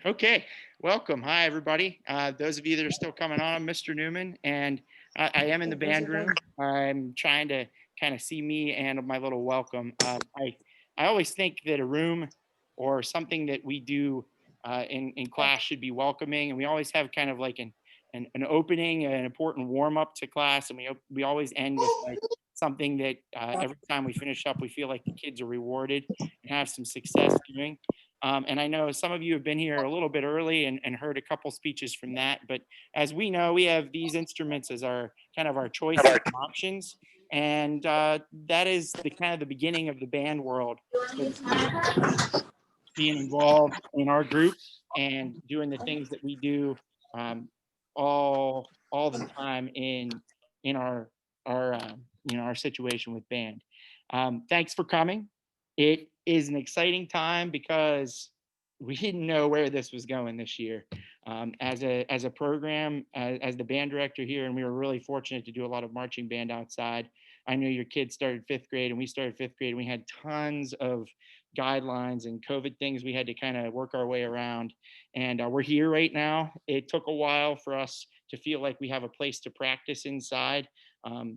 Okay, welcome. Hi, everybody. Those of you that are still coming on, I'm Mr. Newman, and I am in the band room. I'm trying to kind of see me and my little welcome. I always think that a room or something that we do in class should be welcoming, and we always have kind of like an opening, an important warm up to class, and we always end with like something that every time we finish up, we feel like the kids are rewarded and have some success doing. And I know some of you have been here a little bit early and heard a couple speeches from that. But as we know, we have these instruments as our kind of our choices and options. And that is the kind of the beginning of the band world, so to speak, being involved in our group and doing the things that we do um, all the time in our situation with band. Thanks for coming. It is an exciting time because we didn't know where this was going this year. As a program, as the band director here, and we were really fortunate to do a lot of marching band outside. I know your kids started fifth grade, and we started fifth grade, and we had tons of guidelines and COVID things we had to kind of work our way around. And we're here right now. It took a while for us to feel like we have a place to practice inside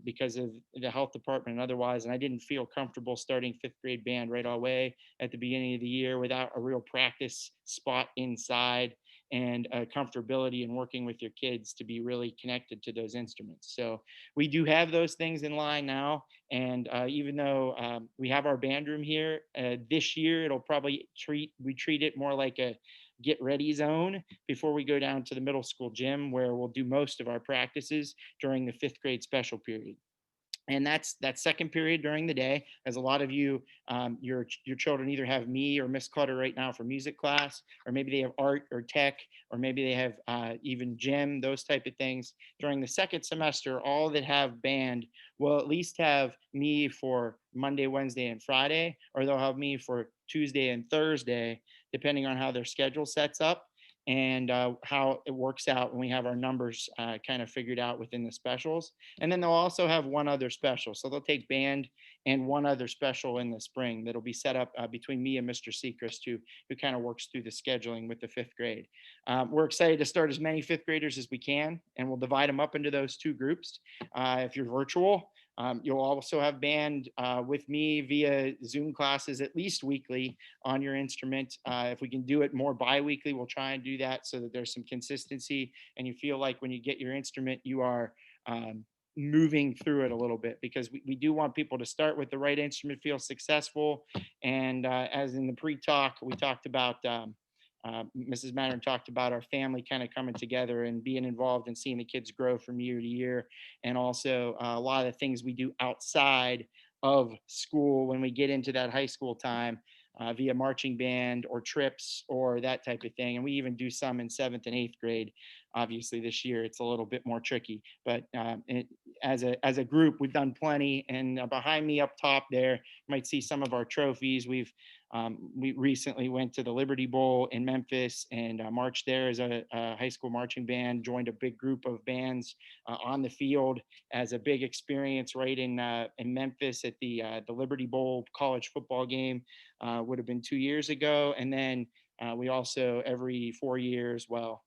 because of the health department and otherwise. And I didn't feel comfortable starting fifth grade band right away at the beginning of the year without a real practice spot inside and comfortability in working with your kids to be really connected to those instruments. So we do have those things in line now. And even though we have our band room here this year, it'll probably treat it more like a get ready zone before we go down to the middle school gym where we'll do most of our practices during the fifth grade special period. And that's that second period during the day, as a lot of you, your children either have me or Miss Clutter right now for music class, or maybe they have art or tech, or maybe they have even gym, those type of things. During the second semester, all that have band will at least have me for Monday, Wednesday, and Friday, or they'll have me for Tuesday and Thursday, depending on how their schedule sets up and how it works out when we have our numbers kind of figured out within the specials. And then they'll also have one other special. So they'll take band and one other special in the spring that'll be set up between me and Mr. Sechrist, who kind of works through the scheduling with the fifth grade. We're excited to start as many fifth graders as we can, and we'll divide them up into those two groups. If you're virtual, you'll also have band with me via Zoom classes at least weekly on your instrument. If we can do it more bi-weekly, we'll try and do that so that there's some consistency and you feel like when you get your instrument, you are moving through it a little bit because we do want people to start with the right instrument, feel successful. And as in the pre-talk, we talked about Mrs. Mattern talked about our family kind of coming together and being involved and seeing the kids grow from year to year. And also a lot of the things we do outside of school when we get into that high school time via marching band or trips or that type of thing. And we even do some in seventh and eighth grade. Obviously, this year it's a little bit more tricky, but as a group, we've done plenty. And behind me up top there, you might see some of our trophies. We recently went to the Liberty Bowl in Memphis and marched there as a high school marching band. Joined a big group of bands on the field as a big experience right in Memphis at the Liberty Bowl college football game. Would have been 2 years ago, and then we also every 4 years. Well,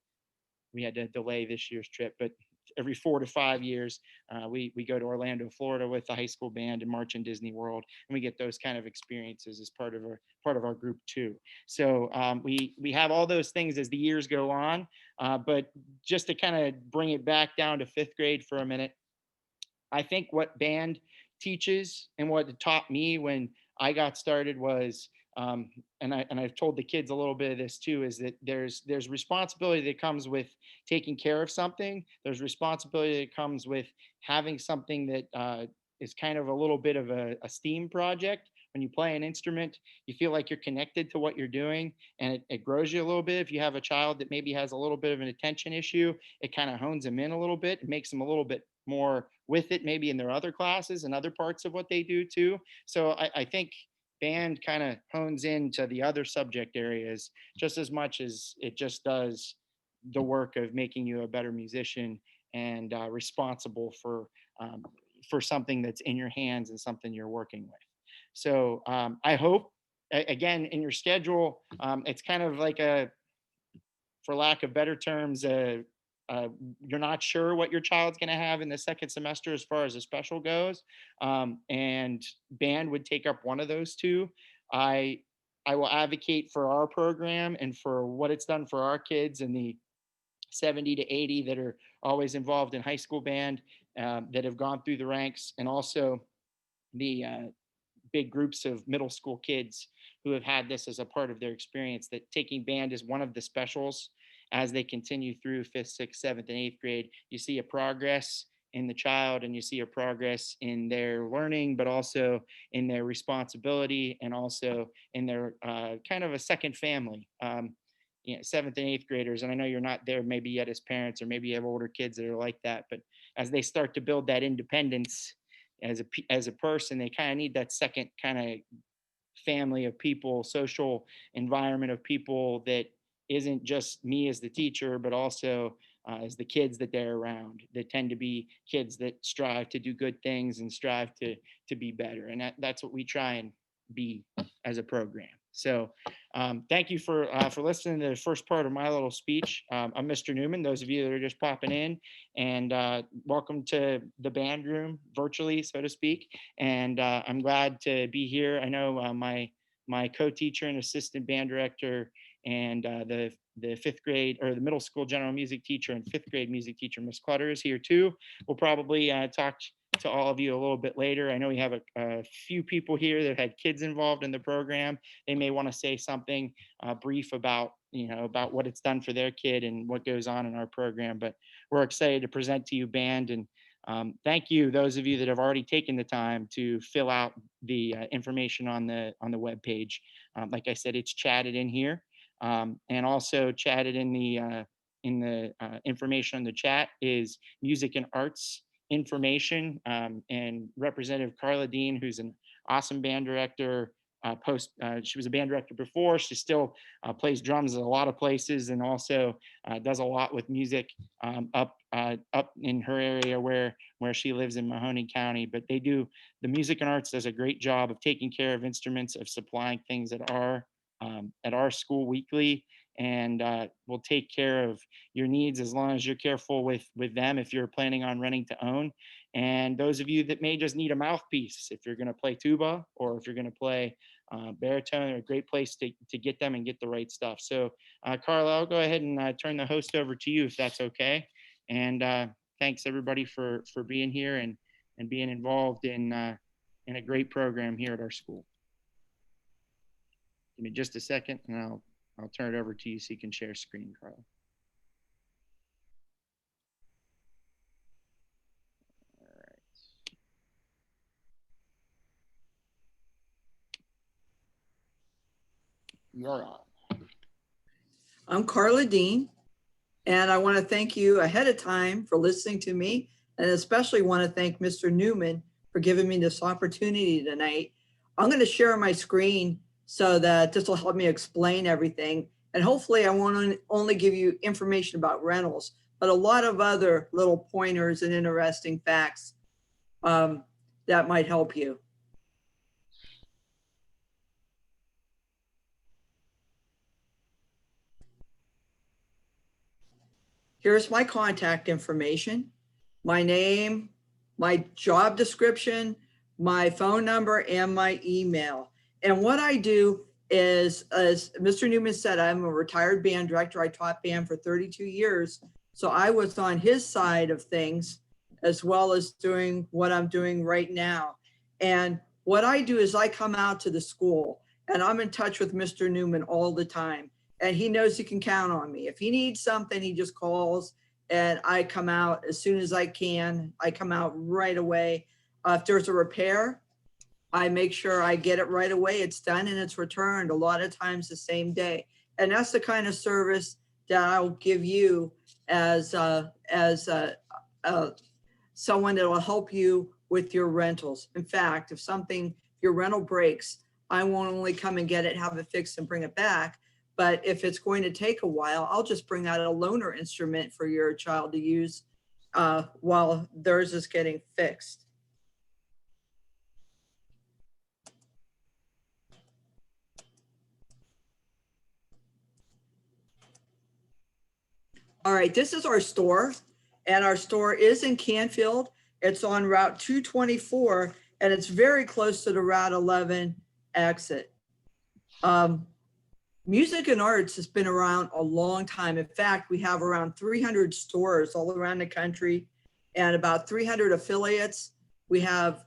we had to delay this year's trip, but every 4 to 5 years, we go to Orlando, Florida, with the high school band and march in Disney World, and we get those kind of experiences as part of our group too. So we have all those things as the years go on, but just to kind of bring it back down to fifth grade for a minute, I think what band teaches and what it taught me when I got started was, and I've told the kids a little bit of this too, is that there's responsibility that comes with taking care of something. There's responsibility that comes with having something that is kind of a little bit of a STEAM project. When you play an instrument, you feel like you're connected to what you're doing, and it grows you a little bit. If you have a child that maybe has a little bit of an attention issue, it kind of hones them in a little bit. It makes them a little bit more with it maybe in their other classes and other parts of what they do too. So I think band kind of hones into the other subject areas just as much as it just does the work of making you a better musician and responsible for something that's in your hands and something you're working with. So I hope again in your schedule, it's kind of like for lack of better terms, you're not sure what your child's going to have in the second semester as far as a special goes, and band would take up one of those two. I I will advocate for our program and for what it's done for our kids and the 70 to 80 that are always involved in high school band, that have gone through the ranks, and also the big groups of middle school kids who have had this as a part of their experience, that taking band is one of the specials as they continue through fifth, sixth, seventh, and eighth grade. You see a progress in the child, and you see a progress in their learning, but also in their responsibility, and also in their kind of a second family. Seventh and eighth graders, and I know you're not there maybe yet as parents, or maybe you have older kids that are like that, but as they start to build that independence as a person, they kind of need that second kind of family of people, social environment of people that isn't just me as the teacher, but also as the kids that they're around, that tend to be kids that strive to do good things and strive to be better. And that's what we try and be as a program. So thank you for listening to the first part of my little speech. I'm Mr. Newman, those of you that are just popping in, and welcome to the band room virtually, so to speak. And I'm glad to be here. I know my co-teacher and assistant band director, and the fifth grade, or the middle school general music teacher and fifth grade music teacher, Miss Clutter, is here too. We'll probably talk to all of you a little bit later. I know we have a few people here that had kids involved in the program. They may want to say something brief about about what it's done for their kid and what goes on in our program. But we're excited to present to you band, and thank you, those of you that have already taken the time to fill out the information on the web page. Like I said, it's chatted in here, and also chatted in the information on the chat is music and arts information, and Representative Carla Dean, who's an awesome band director. She was a band director before. She still plays drums in a lot of places, and also does a lot with music up in her area where she lives in Mahoning County. But they do, the music and arts does a great job of taking care of instruments, of supplying things at our school weekly, and will take care of your needs as long as you're careful with them if you're planning on renting to own. And those of you that may just need a mouthpiece, if you're going to play tuba or if you're going to play baritone, are a great place to get them and get the right stuff. So Carla, I'll go ahead and turn the host over to you, if that's okay. And thanks everybody for being here and being involved in a great program here at our school. Give me just a second, and I'll turn it over to you so you can share screen, Carla. All right. You're on. I'm Carla Dean, and I want to thank you ahead of time for listening to me, and especially want to thank Mr. Newman for giving me this opportunity tonight. I'm going to share my screen so that this will help me explain everything. And hopefully I won't only give you information about rentals, but a lot of other little pointers and interesting facts that might help you. Here's my contact information, my name, my job description, my phone number, and my email. And what I do is, as Mr. Newman said, I'm a retired band director. I taught band for 32 years. So I was on his side of things, as well as doing what I'm doing right now. And what I do is I come out to the school, and I'm in touch with Mr. Newman all the time. And he knows he can count on me. If he needs something, he just calls, and I come out as soon as I can. I come out right away. If there's a repair, I make sure I get it right away. It's done and it's returned, a lot of times the same day. And that's the kind of service that I'll give you as someone that will help you with your rentals. In fact, if your rental breaks, I won't only come and get it, have it fixed and bring it back. But if it's going to take a while, I'll just bring out a loaner instrument for your child to use while theirs is getting fixed. All right, this is our store, and our store is in Canfield. It's on Route 224, and it's very close to the Route 11 exit. Music and arts has been around a long time. In fact, we have around 300 stores all around the country and about 300 affiliates. We have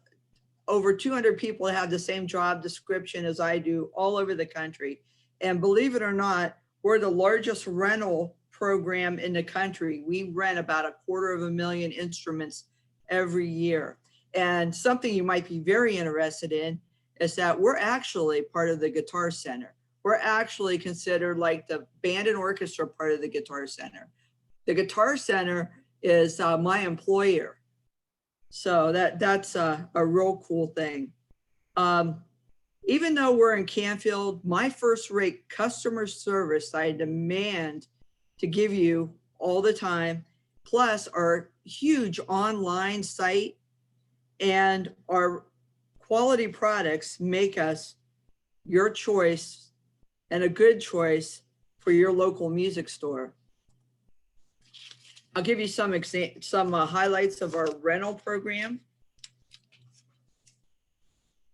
over 200 people that have the same job description as I do all over the country. And believe it or not, we're the largest rental program in the country. We rent about 250,000 instruments every year. And something you might be very interested in is that we're actually part of the Guitar Center. We're actually considered like the band and orchestra part of the Guitar Center. The Guitar Center is my employer. So that's a real cool thing. Even though we're in Canfield, my first rate customer service I demand to give you all the time, plus our huge online site and our quality products make us your choice and a good choice for your local music store. I'll give you some highlights of our rental program.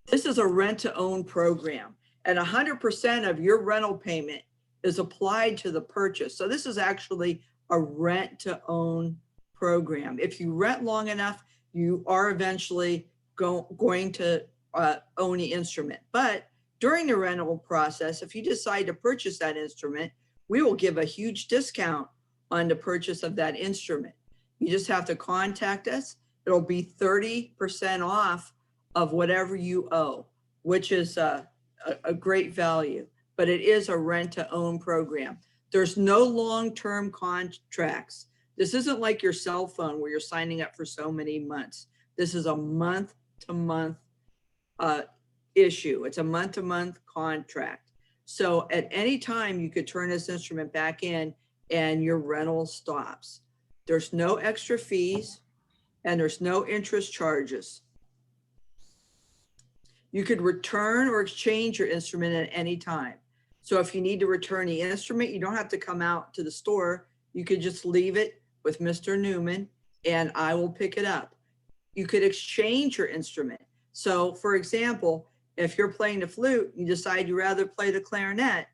This is a rent-to-own program, and 100% of your rental payment is applied to the purchase. So this is actually a rent-to-own program. If you rent long enough, you are eventually going to own the instrument. But during the rental process, if you decide to purchase that instrument, we will give a huge discount on the purchase of that instrument. You just have to contact us. It'll be 30% off of whatever you owe, which is a great value, but it is a rent-to-own program. There's no long-term contracts. This isn't like your cell phone where you're signing up for so many months. This is a month-to-month issue. It's a month-to-month contract. So at any time you could turn this instrument back in and your rental stops. There's no extra fees and there's no interest charges. You could return or exchange your instrument at any time. So if you need to return the instrument, you don't have to come out to the store. You could just leave it with Mr. Newman and I will pick it up. You could exchange your instrument. So for example, if you're playing the flute, you decide you'd rather play the clarinet,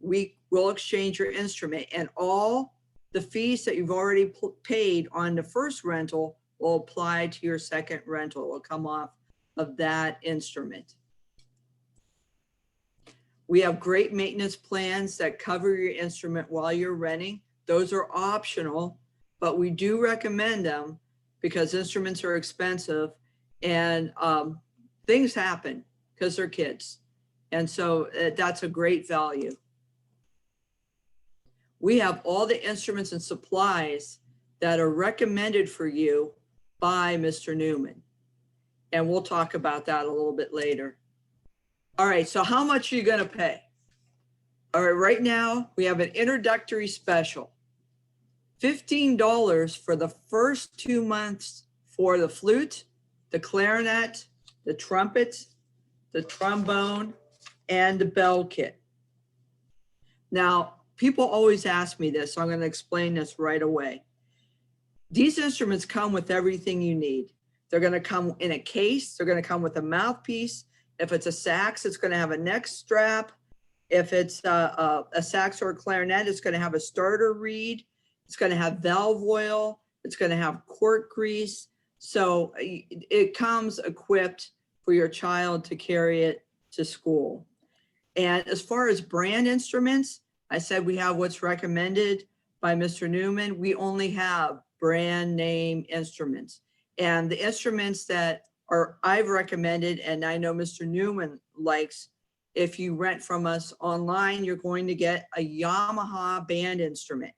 we will exchange your instrument, and all the fees that you've already paid on the first rental will apply to your second rental. It will come off of that instrument. We have great maintenance plans that cover your instrument while you're renting. Those are optional, but we do recommend them because instruments are expensive and things happen because they're kids. And so that's a great value. We have all the instruments and supplies that are recommended for you by Mr. Newman. And we'll talk about that a little bit later. All right, so how much are you gonna pay? All right, right now we have an introductory special. $15 for the first 2 months for the flute, the clarinet, the trumpet, the trombone, and the bell kit. Now, people always ask me this, so I'm going to explain this right away. These instruments come with everything you need. They're going to come in a case. They're going to come with a mouthpiece. If it's a sax, it's going to have a neck strap. If it's a sax or a clarinet, it's going to have a starter reed. It's going to have valve oil. It's going to have cork grease. So it comes equipped for your child to carry it to school. And as far as brand instruments, I said we have what's recommended by Mr. Newman. We only have brand name instruments. And the instruments that I've recommended, and I know Mr. Newman likes, if you rent from us online, you're going to get a Yamaha band instrument.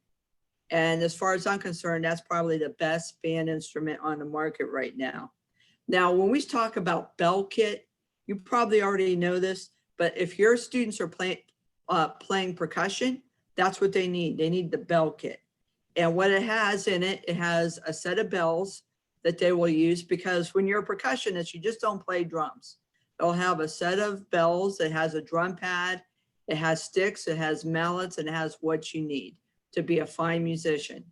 And as far as I'm concerned, that's probably the best band instrument on the market right now. Now, when we talk about bell kit, you probably already know this, but if your students are playing percussion, that's what they need. They need the bell kit. And what it has in it, it has a set of bells that they will use, because when you're a percussionist, you just don't play drums. They'll have a set of bells. It has a drum pad. It has sticks. It has mallets, and it has what you need to be a fine musician.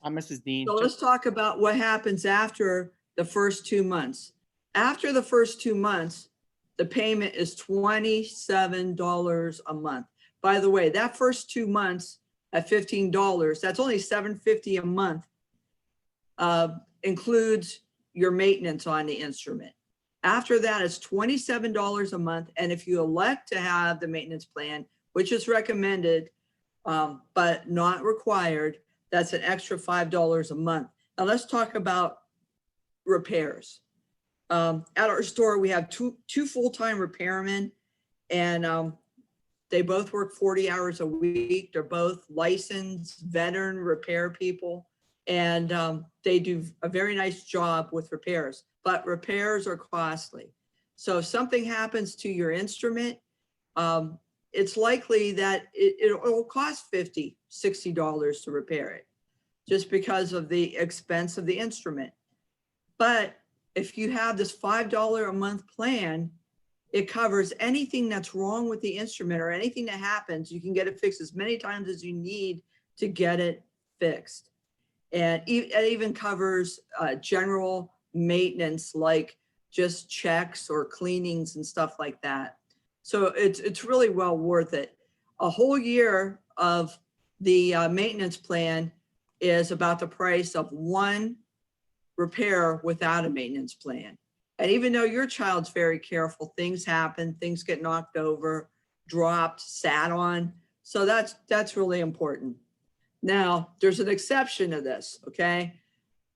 I'm Mrs. Dean. So let's talk about what happens after the first 2 months. After the first 2 months, the payment is $27 a month. By the way, that first 2 months at $15, that's only $7.50 a month, includes your maintenance on the instrument. After that, it's $27 a month. And if you elect to have the maintenance plan, which is recommended, but not required, that's an extra $5 a month. Now let's talk about repairs. At our store, we have two full-time repairmen, and they both work 40 hours a week. They're both licensed veteran repair people, and they do a very nice job with repairs, but repairs are costly. So if something happens to your instrument, it's likely that it'll cost $50, $60 to repair it just because of the expense of the instrument. But if you have this $5 a month plan, it covers anything that's wrong with the instrument or anything that happens. You can get it fixed as many times as you need to get it fixed. And it even covers general maintenance, like just checks or cleanings and stuff like that. So it's really well worth it. A whole year of the maintenance plan is about the price of one repair without a maintenance plan. And even though your child's very careful, things happen, things get knocked over, dropped, sat on. So that's really important. Now, there's an exception to this, okay?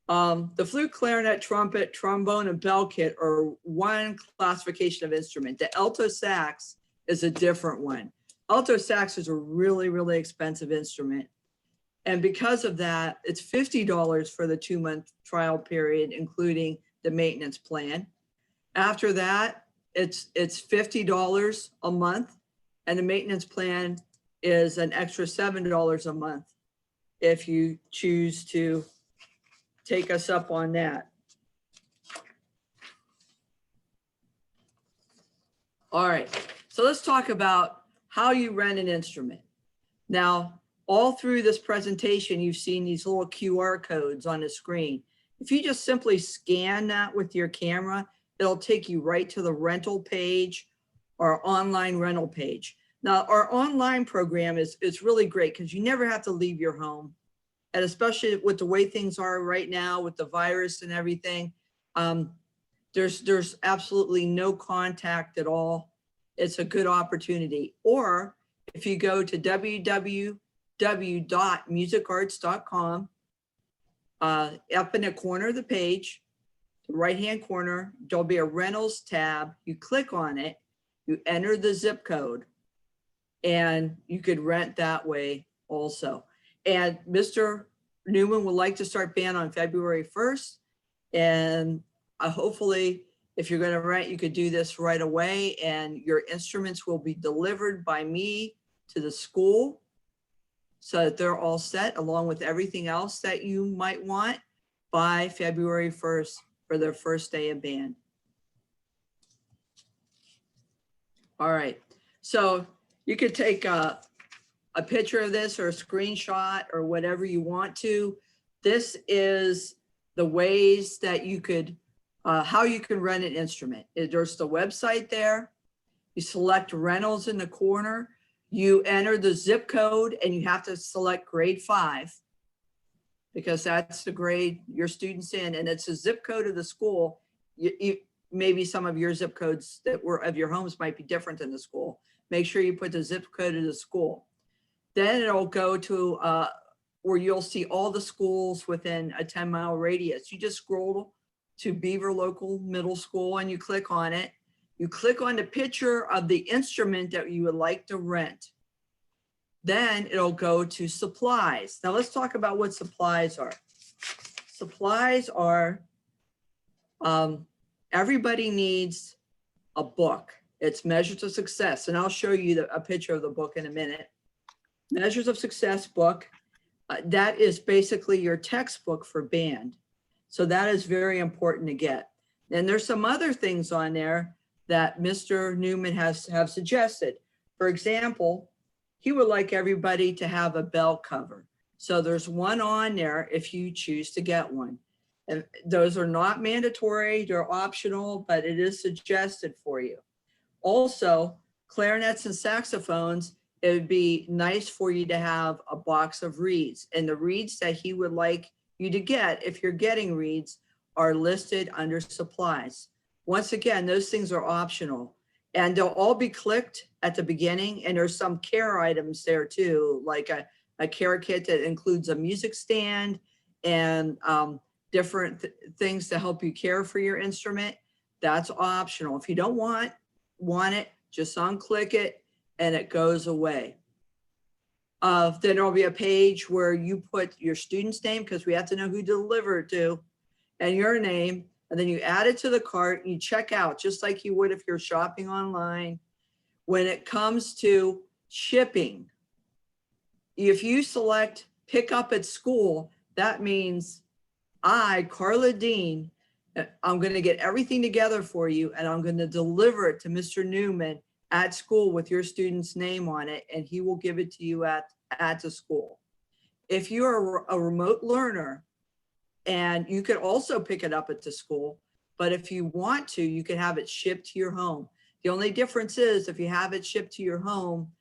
The flute, clarinet, trumpet, trombone, and bell kit are one classification of instrument. The alto sax is a different one. Alto sax is a really, really expensive instrument. And because of that, it's $50 for the 2-month trial period, including the maintenance plan. After that, it's $50 a month, and the maintenance plan is an extra $7 a month if you choose to take us up on that. All right, so let's talk about how you rent an instrument. Now, all through this presentation, you've seen these little QR codes on the screen. If you just simply scan that with your camera, it'll take you right to the rental page or online rental page. Now, our online program is really great because you never have to leave your home. And especially with the way things are right now with the virus and everything, there's absolutely no contact at all. It's a good opportunity. Or if you go to www.musicarts.com, up in the corner of the page, the right-hand corner, there'll be a rentals tab. You click on it, you enter the zip code, and you could rent that way also. And Mr. Newman would like to start band on February 1st. And hopefully, if you're going to rent, you could do this right away, and your instruments will be delivered by me to the school so that they're all set along with everything else that you might want by February 1st for their first day of band. All right, so you could take a picture of this or a screenshot or whatever you want to. This is the ways that you could, how you can rent an instrument. There's the website there. You select rentals in the corner. You enter the zip code and you have to select grade 5 because that's the grade your student's in, and it's a zip code of the school. Maybe some of your zip codes that were of your homes might be different than the school. Make sure you put the zip code of the school. Then it'll go to where you'll see all the schools within a 10-mile radius. You just scroll to Beaver Local Middle School and you click on it. You click on the picture of the instrument that you would like to rent. Then it'll go to supplies. Now let's talk about what supplies are. Supplies are, everybody needs a book. It's Measures of Success. And I'll show you a picture of the book in a minute. Measures of Success book. That is basically your textbook for band. So that is very important to get. And there's some other things on there that Mr. Newman have suggested. For example, he would like everybody to have a belt cover. So there's one on there if you choose to get one. And those are not mandatory, they're optional, but it is suggested for you. Also, clarinets and saxophones, it would be nice for you to have a box of reeds. And the reeds that he would like you to get, if you're getting reeds, are listed under supplies. Once again, those things are optional. And they'll all be clicked at the beginning. And there's some care items there too, like a care kit that includes a music stand and different things to help you care for your instrument. That's optional. If you don't want it, just unclick it and it goes away. Then there'll be a page where you put your student's name, because we have to know who to deliver it to, and your name, and then you add it to the cart and you check out just like you would if you're shopping online. When it comes to shipping, if you select pick up at school, that means I, Carla Dean, I'm going to get everything together for you and I'm going to deliver it to Mr. Newman at school with your student's name on it, and he will give it to you at the school. If you're a remote learner, and you could also pick it up at the school, but if you want to, you can have it shipped to your home. The only difference is if you have it shipped to your home,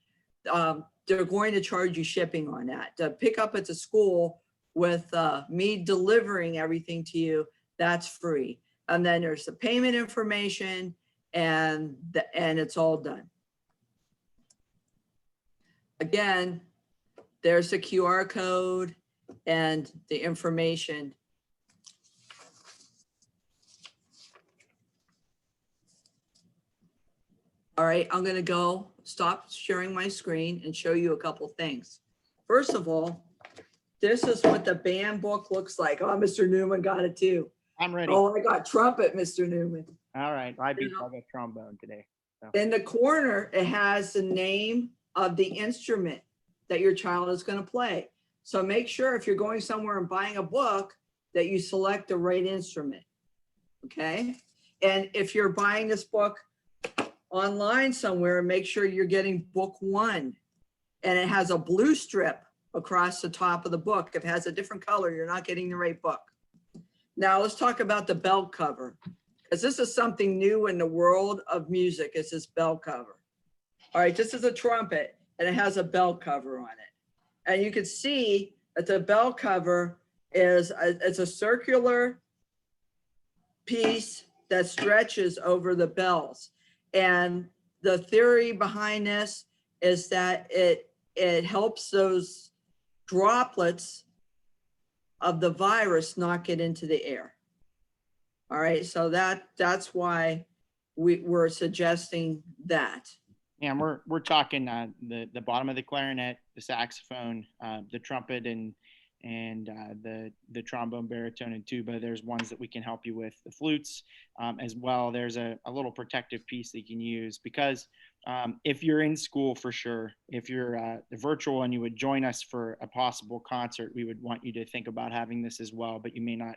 they're going to charge you shipping on that. To pick up at the school with me delivering everything to you, that's free. And then there's the payment information and it's all done. Again, there's the QR code and the information. All right, I'm going to stop sharing my screen and show you a couple things. First of all, this is what the band book looks like. Oh, Mr. Newman got it too. I'm ready. Oh, I got trumpet, Mr. Newman. All right. I beat all the trombone today. So. In the corner, it has the name of the instrument that your child is going to play. So make sure if you're going somewhere and buying a book that you select the right instrument. Okay. And if you're buying this book online somewhere, make sure you're getting book 1. And it has a blue strip across the top of the book. If it has a different color, you're not getting the right book. Now let's talk about the belt cover, because this is something new in the world of music, is this belt cover. All right, this is a trumpet and it has a belt cover on it. And you can see that the belt cover is it's a circular piece that stretches over the bells. And the theory behind this is that it helps those droplets of the virus not get into the air. All right, so that's why we're suggesting that. Yeah, we're talking the bottom of the clarinet, the saxophone, the trumpet, and the trombone, baritone, and tuba. There's ones that we can help you with, the flutes as well. There's a little protective piece that you can use, because if you're in school, for sure, if you're virtual and you would join us for a possible concert, we would want you to think about having this as well, but you may not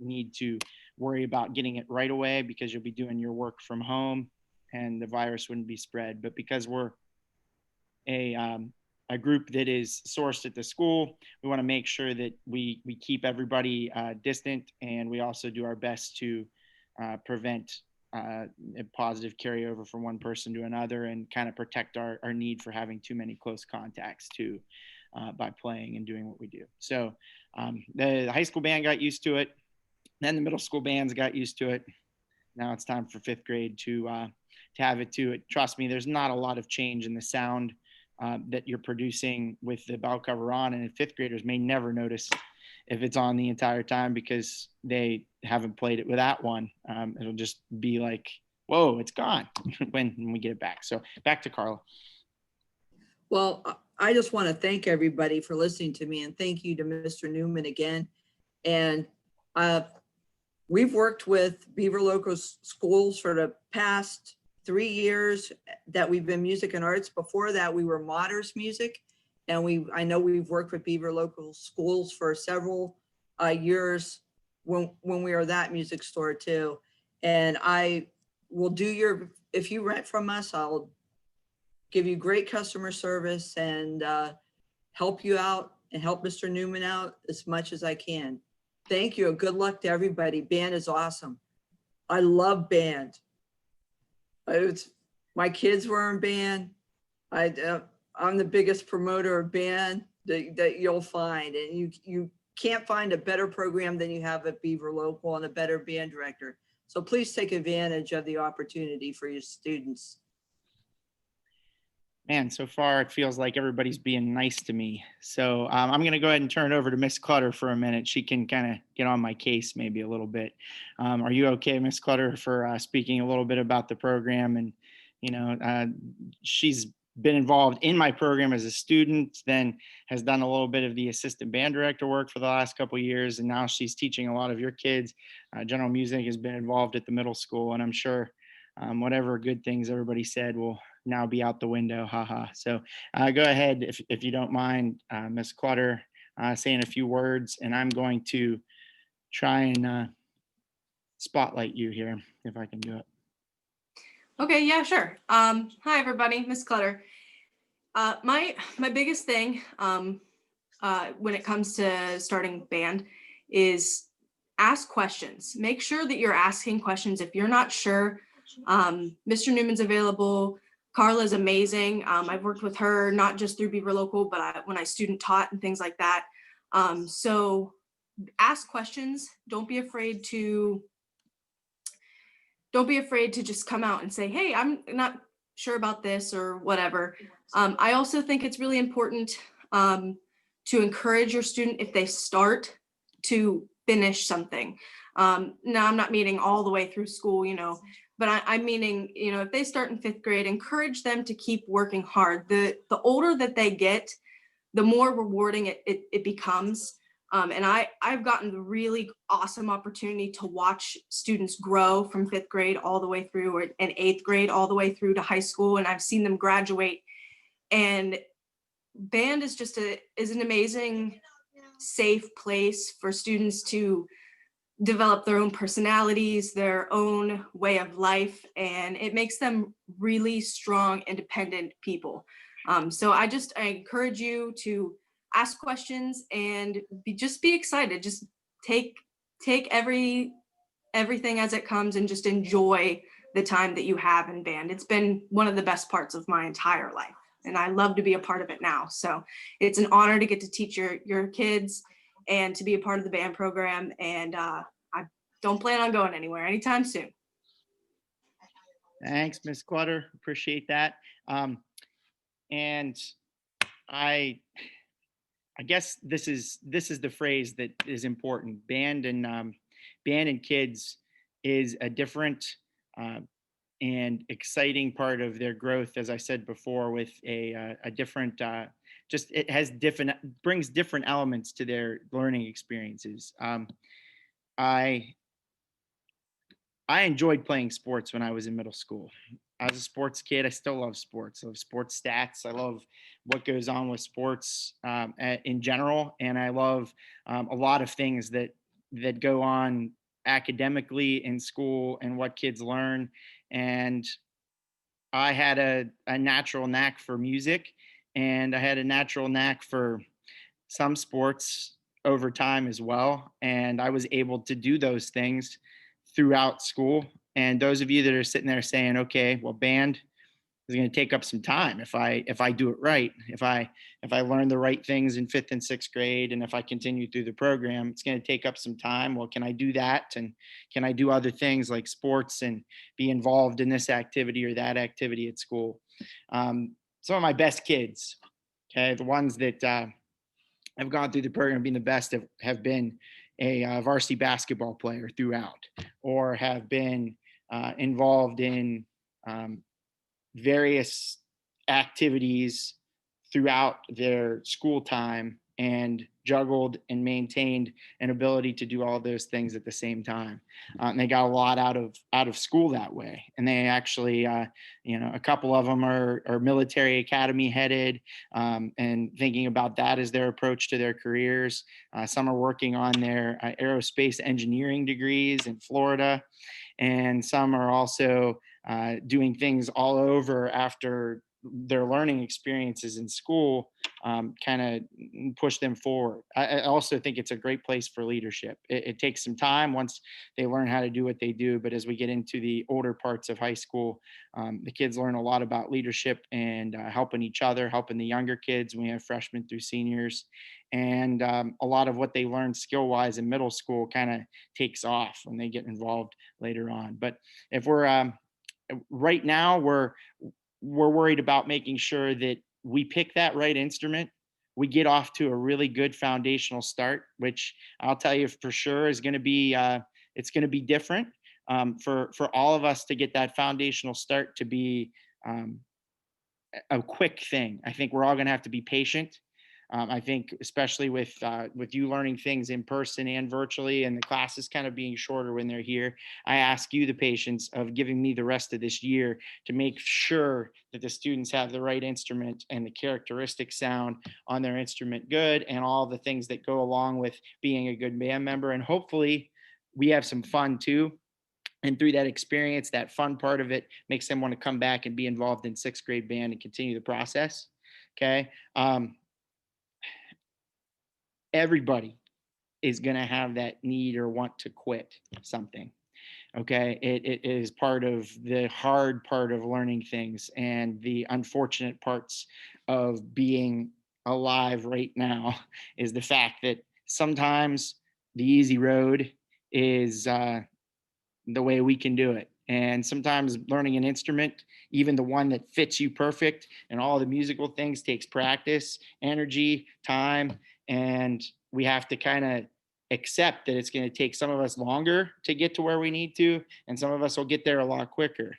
need to worry about getting it right away because you'll be doing your work from home and the virus wouldn't be spread. But because we're a group that is sourced at the school, we want to make sure that we keep everybody distant, and we also do our best to prevent a positive carryover from one person to another, and kind of protect our need for having too many close contacts too, by playing and doing what we do. So the high school band got used to it, then the middle school bands got used to it. Now it's time for 5th grade to have it too. Trust me, there's not a lot of change in the sound that you're producing with the belt cover on, and 5th graders may never notice if it's on the entire time because they haven't played it without one. It'll just be like, whoa, it's gone when we get it back. So back to Carla. Well, I just want to thank everybody for listening to me, and thank you to Mr. Newman again. And we've worked with Beaver Local Schools for the past 3 years that we've been music and arts. Before that, we were Modders Music. And I know we've worked with Beaver Local Schools for several years when we were that music store too. And I will do if you rent from us, I'll give you great customer service and help you out and help Mr. Newman out as much as I can. Thank you. Good luck to everybody. Band is awesome. I love band. My kids were in band. I'm the biggest promoter of band that you'll find, and you can't find a better program than you have at Beaver Local and a better band director. So please take advantage of the opportunity for your students. Man, so far it feels like everybody's being nice to me. So I'm going to go ahead and turn it over to Miss Clutter for a minute. She can kind of get on my case maybe a little bit. Are you okay, Miss Clutter, for speaking a little bit about the program? And, she's been involved in my program as a student, then has done a little bit of the assistant band director work for the last couple of years. And now she's teaching a lot of your kids. General Music has been involved at the middle school, and I'm sure whatever good things everybody said will now be out the window. Haha. So go ahead, if you don't mind, Ms. Clutter, saying a few words, and I'm going to try and spotlight you here if I can do it. Okay, yeah, sure. Hi everybody, Miss Clutter. My biggest thing when it comes to starting band is ask questions. Make sure that you're asking questions. If you're not sure, Mr. Newman's available. Carla's amazing. I've worked with her not just through Beaver Local, but when I student taught and things like that. So ask questions. Don't be afraid to just come out and say, hey, I'm not sure about this or whatever. I also think it's really important to encourage your student if they start to finish something. Now I'm not meaning all the way through school, but I'm meaning, if they start in 5th grade, encourage them to keep working hard. The older that they get, the more rewarding it becomes. And I've gotten the really awesome opportunity to watch students grow from 5th grade all the way through, and 8th grade all the way through to high school. And I've seen them graduate. And band is is an amazing, safe place for students to develop their own personalities, their own way of life, and it makes them really strong, independent people. So I encourage you to ask questions and just be excited. Just take everything as it comes and just enjoy the time that you have in band. It's been one of the best parts of my entire life, and I love to be a part of it now. So it's an honor to get to teach your kids and to be a part of the band program. And I don't plan on going anywhere anytime soon. Thanks, Ms. Clutter. Appreciate that. And I guess this is the phrase that is important. Band and kids is a different and exciting part of their growth, as I said before, with a different, brings different elements to their learning experiences. I enjoyed playing sports when I was in middle school. I was a sports kid. I still love sports. I love sports stats. I love what goes on with sports in general, and I love a lot of things that go on academically in school and what kids learn. And I had a natural knack for music, and I had a natural knack for some sports over time as well. And I was able to do those things throughout school. And those of you that are sitting there saying, okay, well, band is going to take up some time if I do it right. If I learn the right things in 5th and 6th grade, and if I continue through the program, it's going to take up some time. Well, can I do that? And can I do other things like sports and be involved in this activity or that activity at school? Some of my best kids, okay, the ones that have gone through the program being the best have been a varsity basketball player throughout, or have been involved in various activities throughout their school time, and juggled and maintained an ability to do all those things at the same time. And they got a lot out of school that way. And they actually, a couple of them are military academy headed, and thinking about that as their approach to their careers. Some are working on their aerospace engineering degrees in Florida, and some are also doing things all over after their learning experiences in school kind of push them forward. I also think it's a great place for leadership. It takes some time once they learn how to do what they do, but as we get into the older parts of high school, the kids learn a lot about leadership and helping each other, helping the younger kids. We have freshmen through seniors, and a lot of what they learn skill wise in middle school kind of takes off when they get involved later on. But if we're right now, we're worried about making sure that we pick that right instrument. We get off to a really good foundational start, which I'll tell you for sure is going to be it's going to be different for all of us to get that foundational start to be um, a quick thing. I think we're all going to have to be patient. I think, especially with you learning things in person and virtually, and the classes kind of being shorter when they're here, I ask you the patience of giving me the rest of this year to make sure that the students have the right instrument and the characteristic sound on their instrument good, and all the things that go along with being a good band member. And hopefully, we have some fun too. And through that experience, that fun part of it makes them want to come back and be involved in sixth grade band and continue the process. Okay. Everybody is going to have that need or want to quit something. Okay. It is part of the hard part of learning things and the unfortunate parts of being alive right now is the fact that sometimes the easy road is the way we can do it. And sometimes learning an instrument, even the one that fits you perfect and all the musical things, takes practice, energy, time. And we have to kind of accept that it's going to take some of us longer to get to where we need to, and some of us will get there a lot quicker.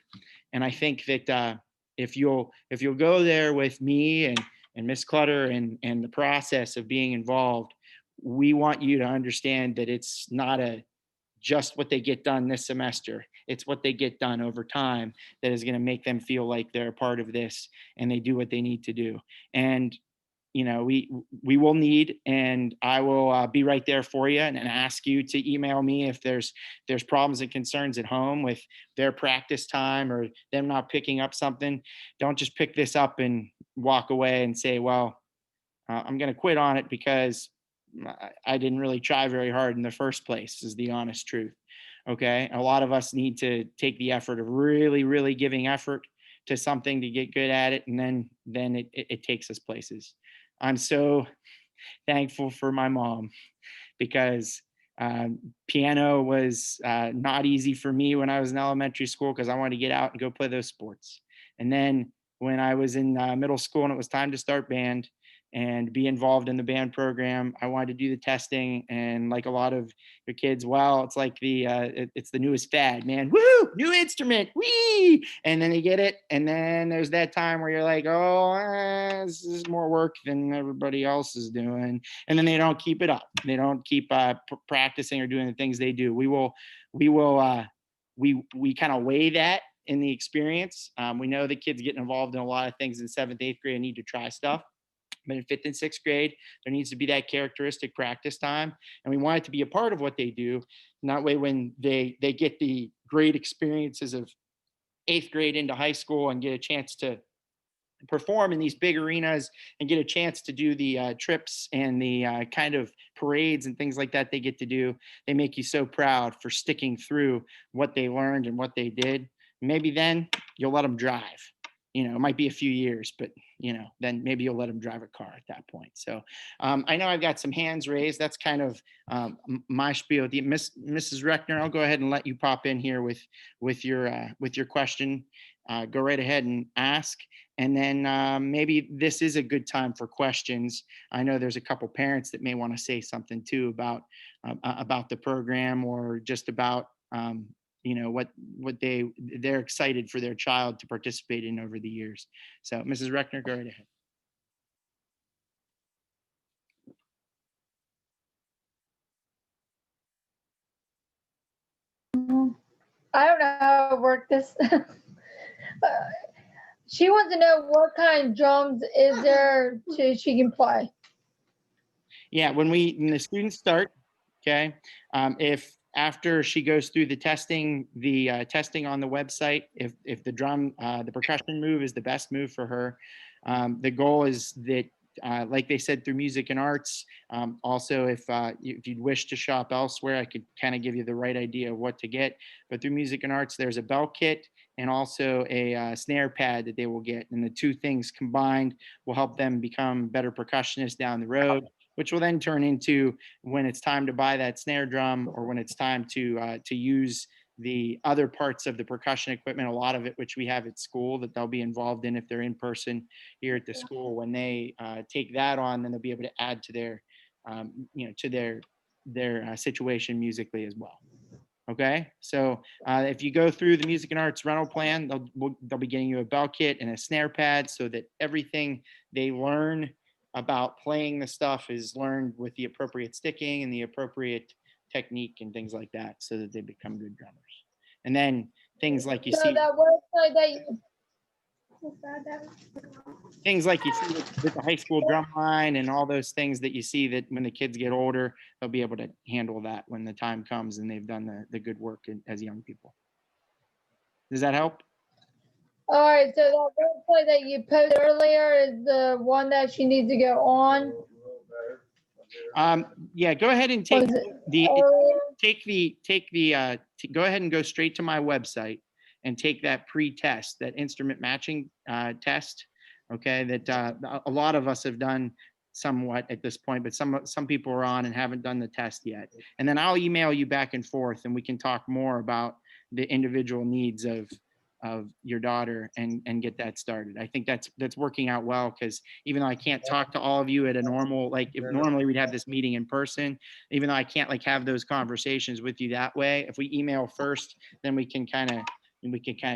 And I think that if you'll go there with me and Miss Clutter and the process of being involved, we want you to understand that it's not just what they get done this semester. It's what they get done over time that is going to make them feel like they're a part of this and they do what they need to do. And we will need, and I will be right there for you, and ask you to email me if there's problems and concerns at home with their practice time or them not picking up something. Don't just pick this up and walk away and say, well, I'm going to quit on it because I didn't really try very hard in the first place, is the honest truth. Okay. A lot of us need to take the effort of really, really giving effort to something to get good at it. And then it takes us places. I'm so thankful for my mom because piano was not easy for me when I was in elementary school because I wanted to get out and go play those sports. And then when I was in middle school and it was time to start band and be involved in the band program, I wanted to do the testing. And like a lot of your kids, well, it's like it's the newest fad, man. Woo, new instrument, wee! And then you get it, and then there's that time where you're like, oh, this is more work than everybody else is doing, and then they don't keep it up. They don't keep practicing or doing the things they do. We kind of weigh that in the experience. We know the kids getting involved in a lot of things in 7th, 8th grade and need to try stuff. But in 5th and 6th grade, there needs to be that characteristic practice time. And we want it to be a part of what they do. And that way, when they get the great experiences of 8th grade into high school and get a chance to perform in these big arenas and get a chance to do the trips and the kind of parades and things like that they get to do, they make you so proud for sticking through what they learned and what they did. Maybe then you'll let them drive. It might be a few years, but then maybe you'll let them drive a car at that point. So I know I've got some hands raised. That's kind of my spiel. Mrs. Reckner, I'll go ahead and let you pop in here with your question. Go right ahead and ask. And then maybe this is a good time for questions. I know there's a couple parents that may want to say something too about the program, or just about what they're excited for their child to participate in over the years. So Mrs. Reckner, go right ahead. I don't know how to work this. She wants to know what kind of drums is there she can play. Yeah, when the students start, okay, if after she goes through the testing, testing on the website, if the drum, the percussion move is the best move for her, the goal is that, like they said, through music and arts. Also, if you'd wish to shop elsewhere, I could kind of give you the right idea of what to get. But through music and arts, there's a bell kit and also a snare pad that they will get. And the two things combined will help them become better percussionists down the road, which will then turn into, when it's time to buy that snare drum or when it's time to use the other parts of the percussion equipment, a lot of it which we have at school that they'll be involved in if they're in person here at the school. When they take that on, then they'll be able to add to their to their situation musically as well. Okay, so if you go through the music and arts rental plan, they'll be getting you a bell kit and a snare pad so that everything they learn about playing the stuff is learned with the appropriate sticking and the appropriate technique and things like that, so that they become good drummers. And then things like you So see, that website that you. things like you see with the high school drum line and all those things that you see, that when the kids get older, they'll be able to handle that when the time comes and they've done the good work as young people. Does that help? All right, so that website that you posted earlier is the one that she needs to go on. Yeah, go ahead and take Was it the earlier? go ahead and go straight to my website and take that pre-test, that instrument matching test. Okay, that a lot of us have done somewhat at this point, but some people are on and haven't done the test yet. And then I'll email you back and forth, and we can talk more about the individual needs of your daughter and get that started. I think that's working out well, because even though I can't talk to all of you at a normal, like if normally we'd have this meeting in person, even though I can't like have those conversations with you that way, if we email first, then we can kind of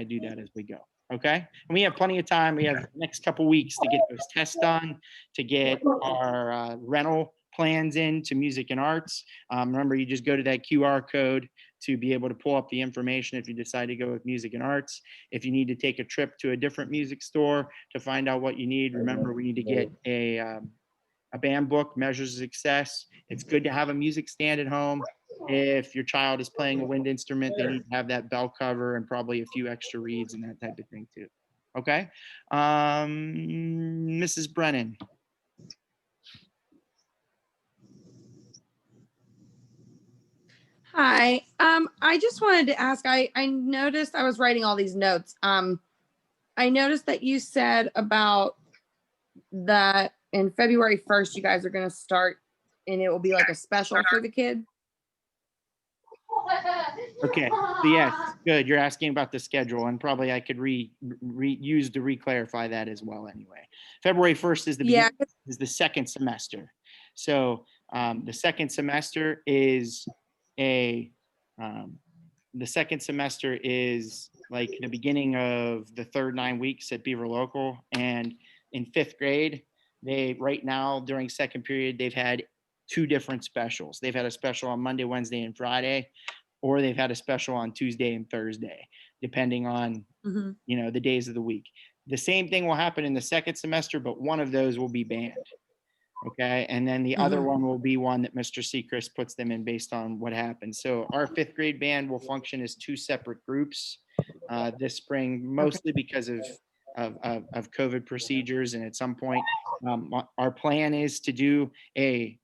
do that as we go. Okay, and we have plenty of time. We have the next couple weeks to get those tests done, to get our rental plans into music and arts. Remember, you just go to that QR code to be able to pull up the information if you decide to go with music and arts. If you need to take a trip to a different music store to find out what you need, remember, we need to get a band book, Measures of Success. It's good to have a music stand at home. If your child is playing a wind instrument, they need to have that bell cover and probably a few extra reeds and that type of thing too. Okay, Mrs. Brennan. Hi. I just wanted to ask, I noticed, I was writing all these notes. I noticed that you said about that in February 1st, you guys are going to start and it will be like a special for the kid. Okay, so yes, good. You're asking about the schedule, and probably I could use to re-clarify that as well anyway. February 1st is the Yeah. is the second semester. So the second semester is the second semester is like the beginning of the third 9 weeks at Beaver Local. And in 5th grade, right now during second period, they've had 2 different specials. They've had a special on Monday, Wednesday, and Friday, or they've had a special on Tuesday and Thursday, depending on the days of the week. The same thing will happen in the second semester, but one of those will be band. Okay, and then the other one will be one that Mr. Sechrist puts them in based on what happens. So our 5th grade band will function as 2 separate groups this spring, mostly because of COVID procedures. And at some point, our plan is to do a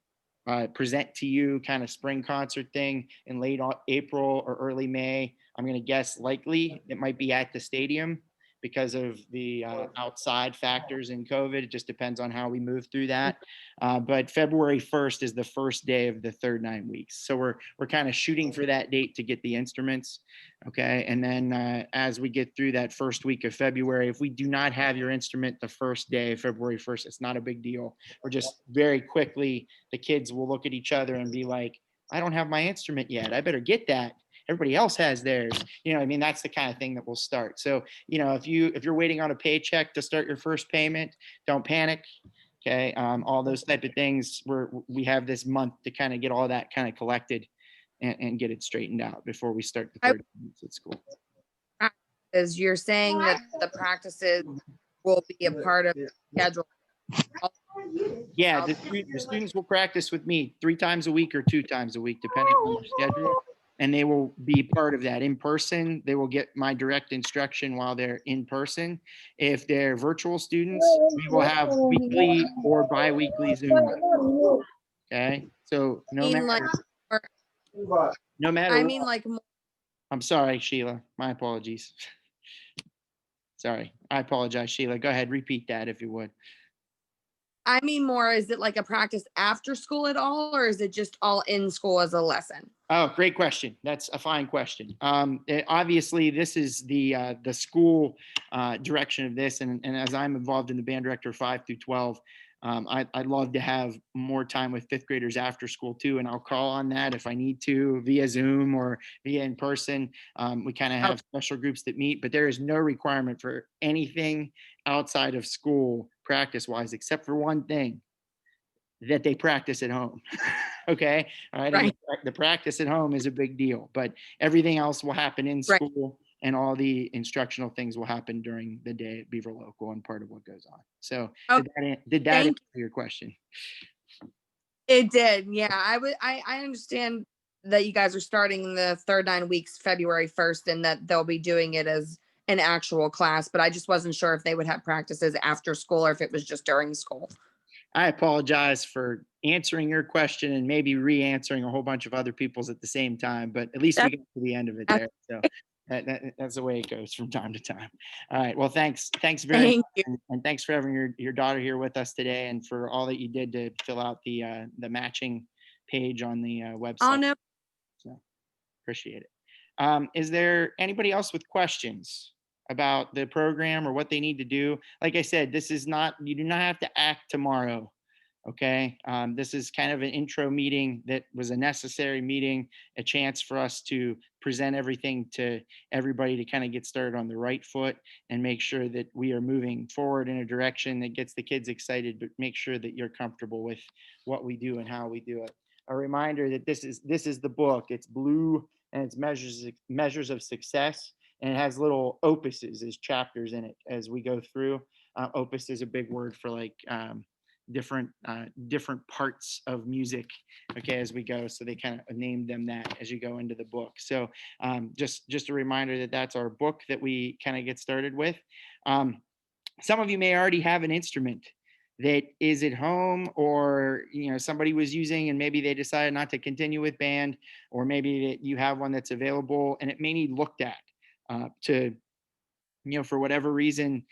present to you kind of spring concert thing in late April or early May. I'm going to guess likely it might be at the stadium because of the outside factors in COVID. It just depends on how we move through that. But February 1st is the first day of the third 9 weeks. So we're kind of shooting for that date to get the instruments. Okay. And then as we get through that first week of February, if we do not have your instrument the first day, February 1st, it's not a big deal. We're just very quickly, the kids will look at each other and be like, I don't have my instrument yet. I better get that. Everybody else has theirs. I mean, that's the kind of thing that will start. So, if you're waiting on a paycheck to start your first payment, don't panic. Okay. All those type of things we have this month to kind of get all that kind of collected and get it straightened out before we start the third months at school. As you're saying that the practices will be a part of the schedule. Yeah, the students will practice with me 3 times a week or 2 times a week, depending on their schedule. and they will be part of that in person. They will get my direct instruction while they're in person. If they're virtual students, we will have weekly or bi-weekly Zoom. Okay, so I mean, like, no matter I what, mean, like, I'm sorry, Sheila. My apologies. Sorry, I apologize, Sheila. Go ahead, repeat that if you would. I mean more, is it like a practice after school at all, or is it just all in school as a lesson? Oh, great question. That's a fine question. Obviously, this is the school direction of this, and as I'm involved in the band director 5 through 12, I'd love to have more time with fifth graders after school too, and I'll call on that if I need to via Zoom or via in person. We kind of have special groups that meet, but there is no requirement for anything outside of school practice-wise, except for one thing, that they practice at home. Okay. All right. And Right. the practice at home is a big deal, but everything else will happen in Right. school, and all the instructional things will happen during the day at Beaver Local and part of what goes on. So did that Thank answer your question? It did. Yeah. I understand that you guys are starting the third 9 weeks February 1st and that they'll be doing it as an actual class, but I just wasn't sure if they would have practices after school or if it was just during school. I apologize for answering your question and maybe re-answering a whole bunch of other people's at the same time, but at least we got to the end of it there. So that's the way it goes from time to time. All right. Well, thanks very Thank much, you. and thanks for having your daughter here with us today, and for all that you did to fill out the matching page on the website. Oh, no. So appreciate it. Is there anybody else with questions about the program or what they need to do? Like I said, this is not, you do not have to act tomorrow. Okay. This is kind of an intro meeting that was a necessary meeting, a chance for us to present everything to everybody to kind of get started on the right foot and make sure that we are moving forward in a direction that gets the kids excited, but make sure that you're comfortable with what we do and how we do it. A reminder that this is the book. It's blue and it's measures of success, and it has little opuses as chapters in it as we go through. Opus is a big word for like different parts of music, okay, as we go. So they kind of named them that as you go into the book. So just a reminder that that's our book that we kind of get started with. Some of you may already have an instrument that is at home, or somebody was using and maybe they decided not to continue with band, or maybe that you have one that's available and it may need looked at to for whatever reason.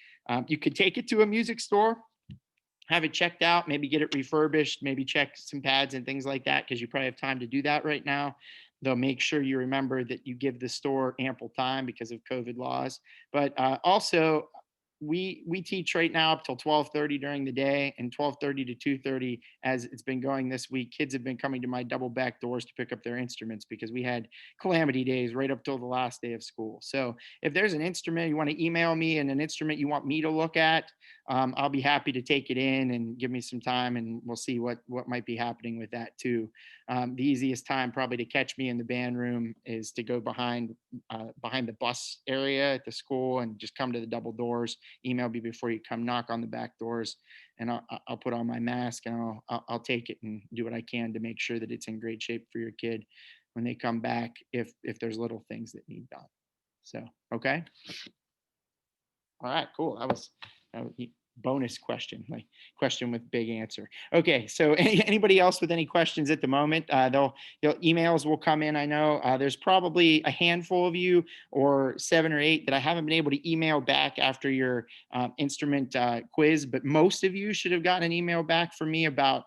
You could take it to a music store, have it checked out, maybe get it refurbished, maybe check some pads and things like that, because you probably have time to do that right now. They'll make sure you remember that you give the store ample time because of COVID laws. But also, we teach right now up till 12:30 during the day, and 12:30 to 2:30 as it's been going this week. Kids have been coming to my double back doors to pick up their instruments because we had calamity days right up till the last day of school. So if there's an instrument you want to email me and an instrument you want me to look at, I'll be happy to take it in and give me some time, and we'll see what might be happening with that too. The easiest time probably to catch me in the band room is to go behind the bus area at the school and just come to the double doors. Email me before you come, knock on the back doors, and I'll put on my mask and I'll take it and do what I can to make sure that it's in great shape for your kid when they come back, if there's little things that need done. So, okay. All right, cool. That was bonus question, like question with big answer. Okay, so anybody else with any questions at the moment? They'll emails will come in. I know there's probably a handful of you, or 7 or 8, that I haven't been able to email back after your instrument quiz, but most of you should have gotten an email back from me about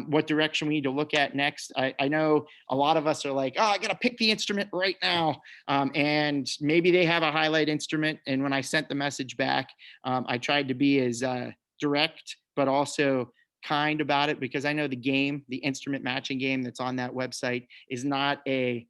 what direction we need to look at next. I know a lot of us are like, oh, I got to pick the instrument right now. And maybe they have a highlight instrument. And when I sent the message back, I tried to be as direct, but also kind about it, because I know the instrument matching game that's on that website is not a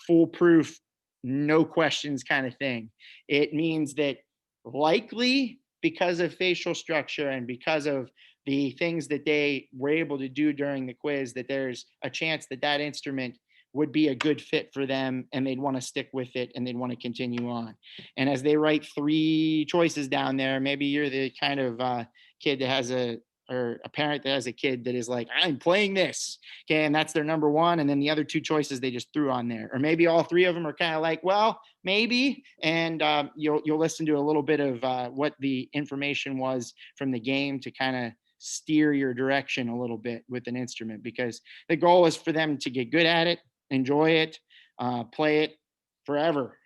foolproof, no questions kind of thing. It means that likely, because of facial structure and because of the things that they were able to do during the quiz, that there's a chance that that instrument would be a good fit for them and they'd want to stick with it and they'd want to continue on. And as they write 3 choices down there, maybe you're the kind of kid that has a or a parent that has a kid that is like, I'm playing this. Okay. And that's their number one. And then the other two choices they just threw on there. Or maybe all three of them are kind of like, well, maybe. And you'll listen to a little bit of what the information was from the game to kind of steer your direction a little bit with an instrument, because the goal is for them to get good at it, enjoy it, play it forever.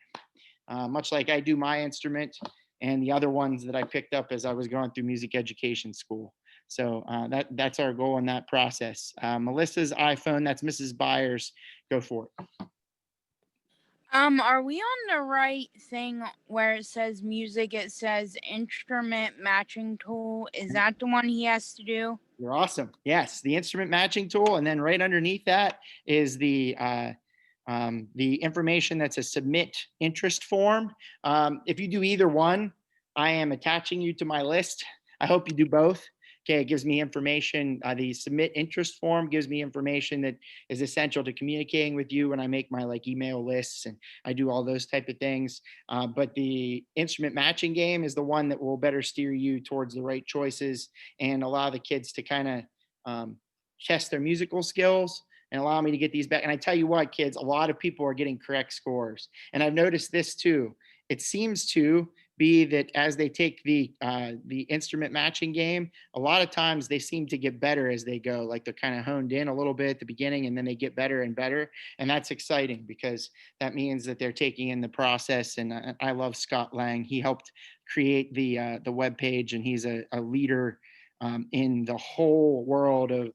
Much like I do my instrument and the other ones that I picked up as I was going through music education school. So that's our goal in that process. Melissa's iPhone, that's Mrs. Byers. Go for it. Are we on the right thing where it says music? It says instrument matching tool. Is that the one he has to do? You're awesome. Yes, the instrument matching tool, and then right underneath that is the information that's a submit interest form. If you do either one, I am attaching you to my list. I hope you do both. Okay, it gives me information. The submit interest form gives me information that is essential to communicating with you when I make my like email lists and I do all those type of things. But the instrument matching game is the one that will better steer you towards the right choices and allow the kids to kind of test their musical skills and allow me to get these back. And I tell you what, kids, a lot of people are getting correct scores. And I've noticed this too. It seems to be that as they take the instrument matching game, a lot of times they seem to get better as they go. Like they're kind of honed in a little bit at the beginning, and then they get better and better. And that's exciting because that means that they're taking in the process. And I love Scott Lang. He helped create the web page, and he's a leader in the whole world of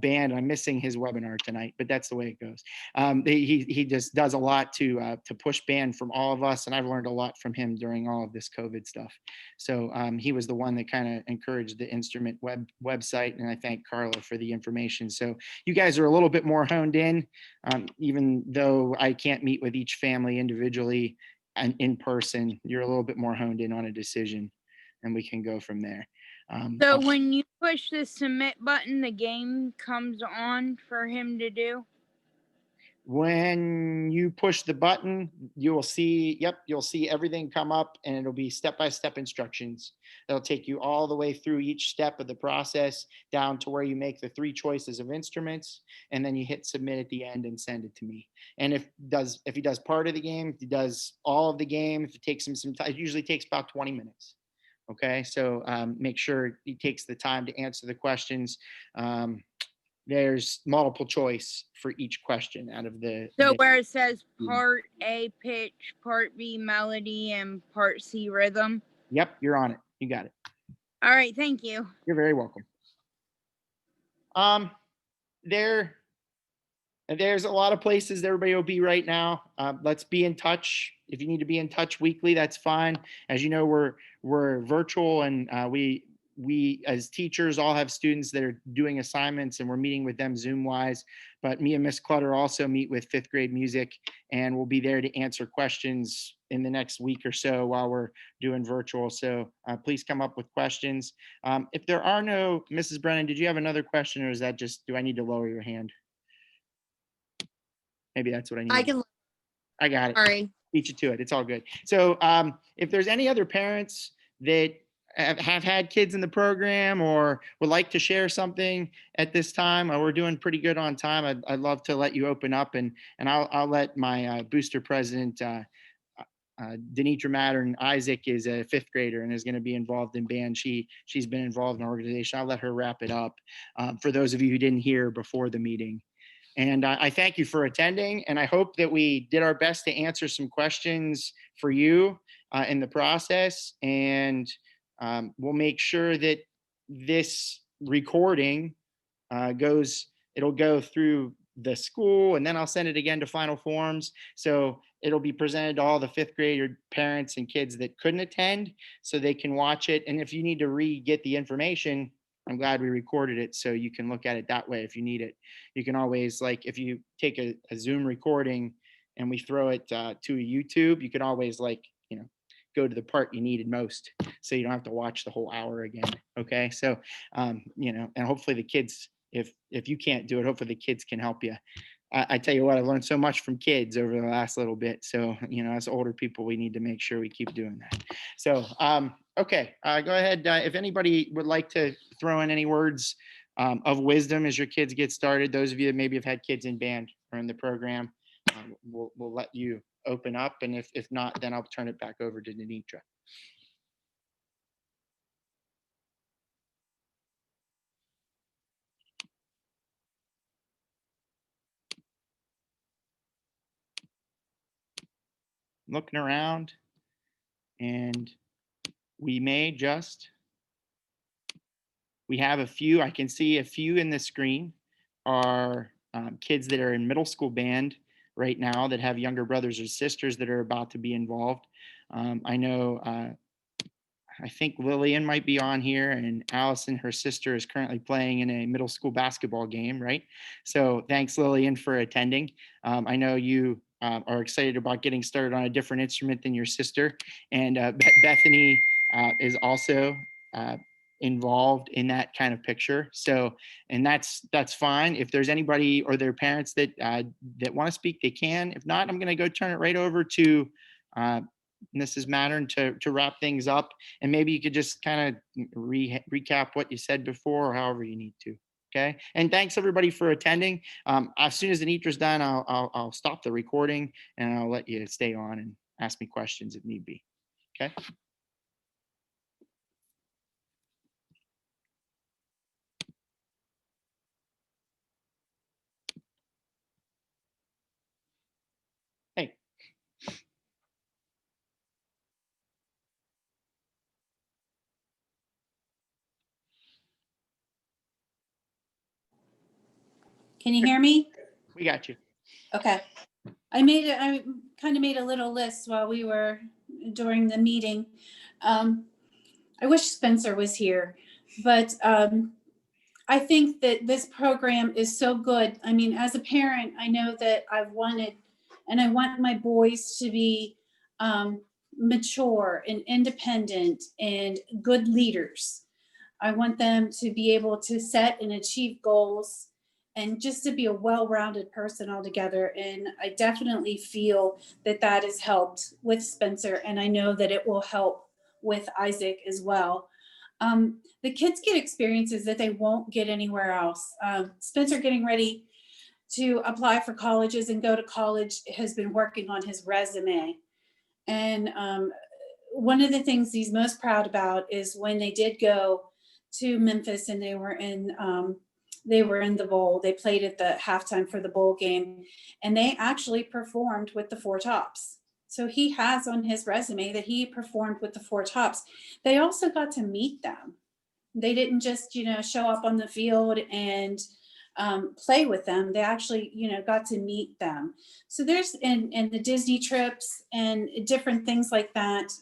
band. I'm missing his webinar tonight, but that's the way it goes. He just does a lot to push band from all of us, and I've learned a lot from him during all of this COVID stuff. So he was the one that kind of encouraged the instrument website, and I thank Carla for the information. So you guys are a little bit more honed in, even though I can't meet with each family individually and in person. You're a little bit more honed in on a decision, and we can go from there. So when you push the submit button, the game comes on for him to do? When you push the button, you will see, you'll see everything come up, and it'll be step-by-step instructions. That'll take you all the way through each step of the process down to where you make the 3 choices of instruments, and then you hit submit at the end and send it to me. And if he does part of the game, if he does all of the game, if it takes him some time, it usually takes about 20 minutes. Okay, so make sure he takes the time to answer the questions. There's multiple choice for each question out of the. So where it says part A pitch, part B melody, and part C rhythm? Yep, you're on it. You got it. All right, thank you. You're very welcome. There's a lot of places everybody will be right now. Let's be in touch. If you need to be in touch weekly, that's fine. As you know, we're virtual, and we as teachers all have students that are doing assignments, and we're meeting with them Zoom wise. But me and Miss Clutter also meet with 5th grade music, and we'll be there to answer questions in the next week or so while we're doing virtual. So please come up with questions. If there are no, Mrs. Brennan, did you have another question, or is that just, do I need to lower your hand? Maybe that's what I need. I got it. Sorry. Beat you to it. It's all good. So if there's any other parents that have had kids in the program or would like to share something at this time, we're doing pretty good on time. I'd love to let you open up, and I'll let my booster president, Denitra Mattern. Isaac is a 5th grader and is going to be involved in band. She's been involved in organization. I'll let her wrap it up for those of you who didn't hear before the meeting. And I thank you for attending, and I hope that we did our best to answer some questions for you in the process. And we'll make sure that this recording it'll go through the school, and then I'll send it again to Final Forms. So it'll be presented to all the 5th grader parents and kids that couldn't attend, so they can watch it. And if you need to get the information, I'm glad we recorded it so you can look at it that way if you need it. You can always, like, if you take a Zoom recording and we throw it to a YouTube, you can always, like, go to the part you needed most, so you don't have to watch the whole hour again. Okay, so and hopefully the kids, if you can't do it, hopefully the kids can help you. I tell you what, I've learned so much from kids over the last little bit. So as older people, we need to make sure we keep doing that. So Okay, go ahead. If anybody would like to throw in any words of wisdom as your kids get started, those of you that maybe have had kids in band or in the program, we'll let you open up. And if not, then I'll turn it back over to Denitra. Looking around, and we have a few, I can see a few in the screen are kids that are in middle school band right now that have younger brothers or sisters that are about to be involved. I know, I think Lillian might be on here, and Allison, her sister, is currently playing in a middle school basketball game, right? So thanks, Lillian, for attending. I know you are excited about getting started on a different instrument than your sister. And Bethany is also involved in that kind of picture. So, and that's fine. If there's anybody or their parents that want to speak, they can. If not, I'm going to go turn it right over to Mrs. Mattern to wrap things up. And maybe you could just kind of recap what you said before, or however you need to. Okay. And thanks everybody for attending. As soon as Denitra's done, I'll stop the recording and I'll let you stay on and ask me questions if need be. Okay. Hey. Can you hear me? We got you. Okay. I kind of made a little list while we were during the meeting. I wish Spencer was here, but I think that this program is so good. I mean, as a parent, I know that I want my boys to be mature and independent and good leaders. I want them to be able to set and achieve goals and just to be a well-rounded person altogether. And I definitely feel that that has helped with Spencer, and I know that it will help with Isaac as well. The kids get experiences that they won't get anywhere else. Spencer getting ready to apply for colleges and go to college has been working on his resume. And one of the things he's most proud about is when they did go to Memphis and they were in the bowl. They played at the halftime for the bowl game, and they actually performed with the Four Tops. So he has on his resume that he performed with the Four Tops. They also got to meet them. They didn't just, show up on the field and play with them. They actually, got to meet them. So there's, and the Disney trips and different things like that.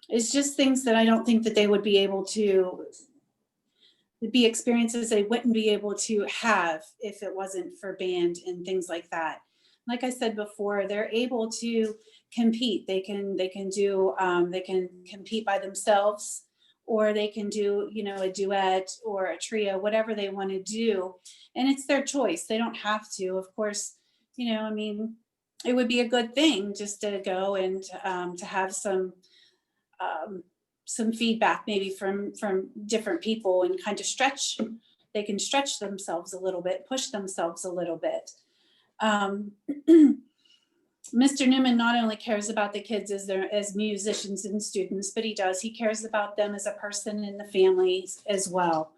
It's just things that I don't think that they would be able to be experiences they wouldn't be able to have if it wasn't for band and things like that. Like I said before, they're able to compete. They can compete by themselves, or they can do, a duet or a trio, whatever they want to do. And it's their choice. They don't have to, of course, it would be a good thing just to go and to have some feedback maybe from different people and kind of they can stretch themselves a little bit, push themselves a little bit. Mr. Newman not only cares about the kids as musicians and students, but he cares about them as a person and the families as well.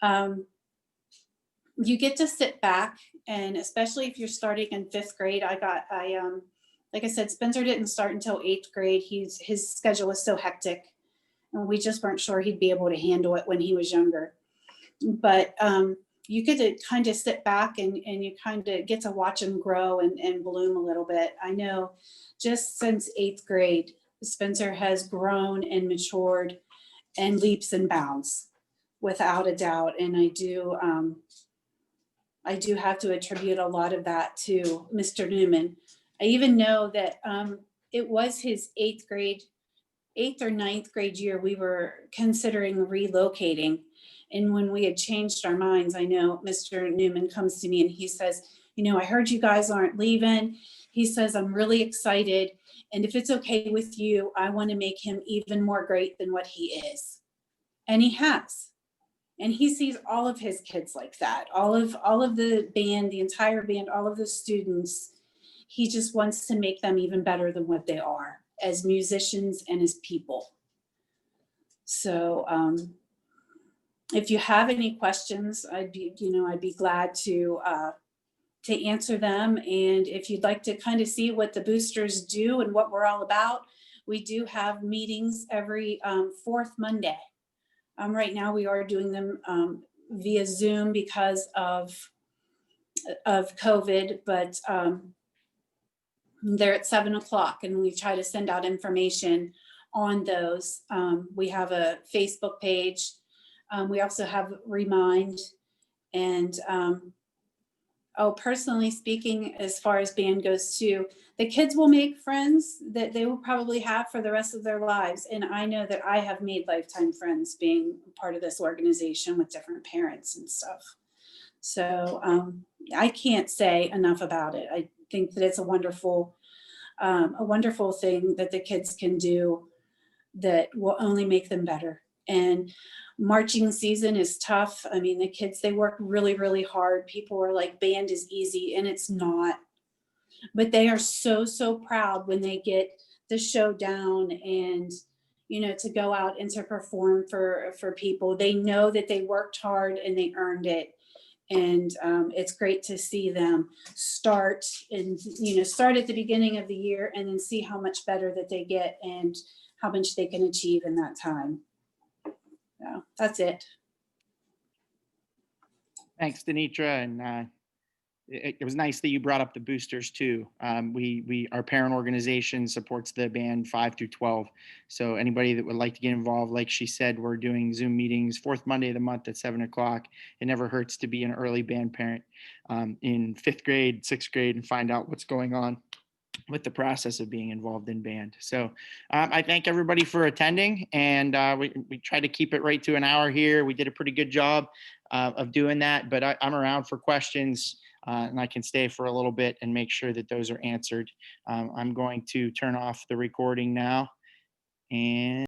You get to sit back, and especially if you're starting in 5th grade, like I said, Spencer didn't start until 8th grade. His schedule was so hectic, and we just weren't sure he'd be able to handle it when he was younger. But you get to kind of sit back and you kind of get to watch him grow and bloom a little bit. I know just since 8th grade, Spencer has grown and matured and leaps and bounds without a doubt. And I do have to attribute a lot of that to Mr. Newman. I even know that it was his 8th or 9th grade year, we were considering relocating. And when we had changed our minds, I know Mr. Newman comes to me and he says, I heard you guys aren't leaving. He says, I'm really excited. And if it's okay with you, I want to make him even more great than what he is. And he has. And he sees all of his kids like that, all of the band, the entire band, all of the students. He just wants to make them even better than what they are as musicians and as people. So if you have any questions, I'd be glad to answer them. And if you'd like to kind of see what the boosters do and what we're all about, we do have meetings every fourth Monday. Right now we are doing them via Zoom because of COVID, but they're at 7:00 and we try to send out information on those. We have a Facebook page. We also have Remind. And personally speaking, as far as band goes too, the kids will make friends that they will probably have for the rest of their lives. And I know that I have made lifetime friends being part of this organization with different parents and stuff. So I can't say enough about it. I think that it's a wonderful thing that the kids can do that will only make them better. And marching season is tough. I mean, the kids, they work really, really hard. People are like, band is easy, and it's not. But they are so, so proud when they get the show down and, to go out and to perform for people. They know that they worked hard and they earned it. And it's great to see them start at the beginning of the year and then see how much better that they get and how much they can achieve in that time. So that's it. Thanks, Denitra. And it was nice that you brought up the boosters too. Our parent organization supports the band 5 through 12. So anybody that would like to get involved, like she said, we're doing Zoom meetings fourth Monday of the month at 7:00. It never hurts to be an early band parent in 5th grade, 6th grade, and find out what's going on with the process of being involved in band. So I thank everybody for attending, and we tried to keep it right to an hour here. We did a pretty good job of doing that, but I'm around for questions. And I can stay for a little bit and make sure that those are answered. I'm going to turn off the recording now. And